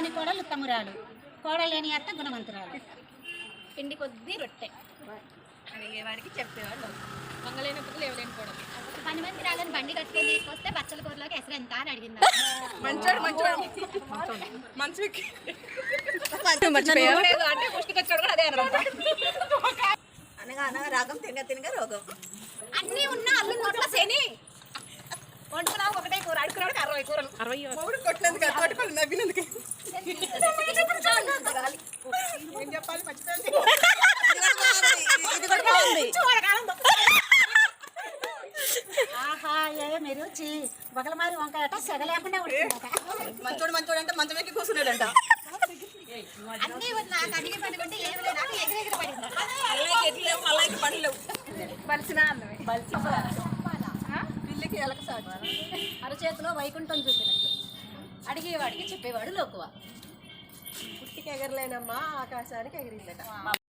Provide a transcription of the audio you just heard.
లేని కోడలు ఉత్తమురాలు, కోడలు లేని అత్త గుణవంతురాలు. పిండి కొద్దీ రొట్టె, అడిగేవాడికి చెప్పేవాడు. మంగళైనప్పుడు లేవలేని కోడలు. పని మంది రాలని బండి కట్టుకొని తీసుకొస్తే బచ్చల కూరలోకి ఎసరు ఎంత అని అడిగింది. మంచోడు మంచి అంటే పుష్టికొచ్చాడు కూడా అదే అనమాట. అనగా అనగా రాగం, తినగా తినగా రోగం. అన్నీ ఉన్న అల్లు నోట్ల శని. వండుకున్నావు ఒకటే కూర, అడుకున్నాడు 60 కూరలు. 60 మూడు కొట్టినందుకు తోటి పళ్ళు నవ్వినందుకు ఏం చెప్పాలి మర్చిపోయింది. ఇది కూడా బాగుంది. ఆహా ఏమి రుచి. బగలమారి వంకాయట సెగ లేకుండా ఉడికిందట. మంచోడు అంటే మంచం ఎక్కి కూర్చున్నాడంట. అన్నీ నాకు అడిగి పడుకుంటే ఏమి లేదు, నాకు ఎగిరెగిరి పడింది. అల్లాకి ఎట్లు లేవు, అల్లాకి పనులు లేవు. బలిసిన అన్నమే. పిల్లికి ఎలక సాగు. అరచేతిలో వైకుంఠం చూపినట్టు అడిగేవాడికి చెప్పేవాడు లోకువ. పుట్టికి ఎగరలేనమ్మా ఆకాశానికి ఎగిరిందట.